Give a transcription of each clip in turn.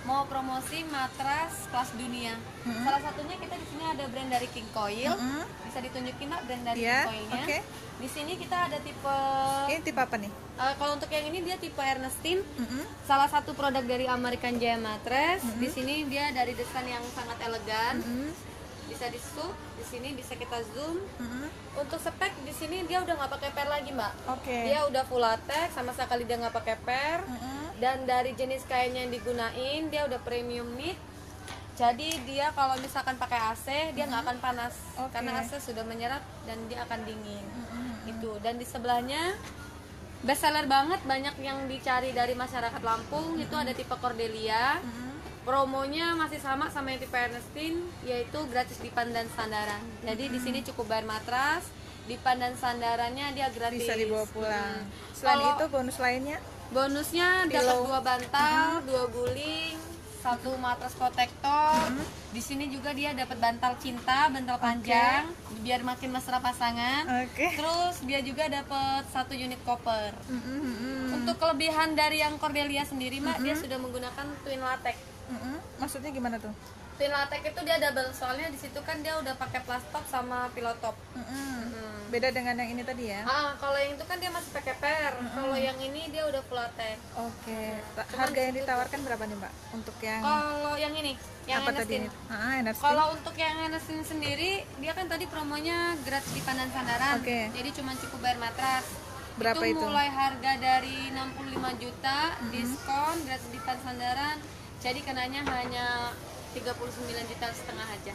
mau promosi matras kelas dunia. Salah satunya kita di sini ada brand dari King Coil. Bisa ditunjukin Mbak brand dari King Coilnya. Okay. Di sini kita ada tipe. Ini tipe apa nih? Kalau untuk yang ini dia tipe Ernestine. Salah satu produk dari American Giant Mattress. Di sini dia dari desain yang sangat elegan. Bisa di zoom, di sini bisa kita zoom. Untuk spek di sini dia udah nggak pakai per lagi Mbak. Dia udah full latex, sama sekali dia nggak pakai per. Dan dari jenis kainnya yang digunain dia udah premium knit. Jadi dia kalau misalkan pakai AC dia nggak akan panas karena AC sudah menyerap dan dia akan dingin. Itu. Dan di sebelahnya best seller banget, banyak yang dicari dari masyarakat Lampung. Itu ada tipe Cordelia. Promonya masih sama yang tipe Ernestine, yaitu gratis dipan dan sandaran. Jadi di sini cukup bayar matras, dipan dan sandarannya dia gratis. Bisa dibawa pulang. Selain itu bonus lainnya? Bonusnya dapat 2 bantal, 2 guling, 1 matras protektor. Di sini juga dia dapat bantal cinta, bantal panjang, biar makin mesra pasangan. Terus dia juga dapat 1 unit koper. Untuk kelebihan dari yang Cordelia sendiri, Mbak, dia sudah menggunakan twin latex. Maksudnya gimana tuh? Twin latex itu dia double, soalnya di situ kan dia udah pakai plastop sama pillow top. Beda dengan yang ini tadi ya? Kalau yang itu kan dia masih pakai per. Kalau yang ini dia udah full latex. Harga yang ditawarkan berapa nih Mbak? Untuk yang kalau yang ini, yang apa tadi? Ernestine. Kalau untuk yang Ernestine sendiri, dia kan tadi promonya gratis dipan dan sandaran. Jadi cuma cukup bayar matras. Berapa itu? Mulai harga dari 65 juta, diskon, gratis dipan sandaran. Jadi kenanya hanya 39,5 juta aja.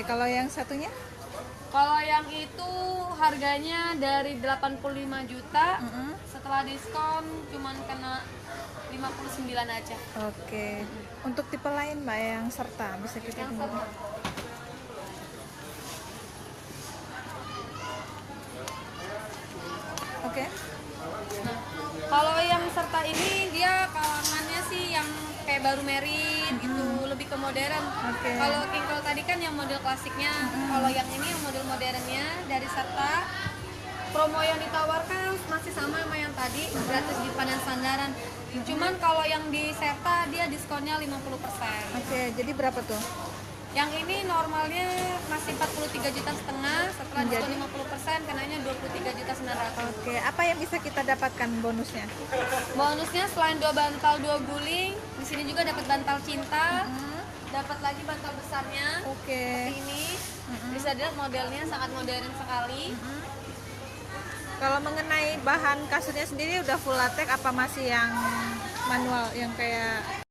Kalau yang satunya? Kalau yang itu harganya dari 85 juta, setelah diskon cuman kena 59 aja. Untuk tipe lain Mbak yang serta bisa kita lihat. Nah, kalau yang serta ini dia kalangannya sih yang kayak baru merit gitu, lebih ke modern. Kalau King Coil tadi kan yang model klasiknya, kalau yang ini yang model modernnya dari serta. Promo yang ditawarkan masih sama yang tadi, gratis dipan dan sandaran. Cuman kalau yang di serta dia diskonnya 50%. Jadi berapa tuh? Yang ini normalnya masih 43,5 juta, setelah diskon 50% kenanya 23,9 juta. Apa yang bisa kita dapatkan bonusnya? Bonusnya selain 2 bantal 2 guling, di sini juga dapat bantal cinta, dapat lagi bantal besarnya. Seperti ini. Bisa dilihat modelnya sangat modern sekali. Kalau mengenai bahan kasurnya sendiri udah full latex apa masih yang manual yang kayak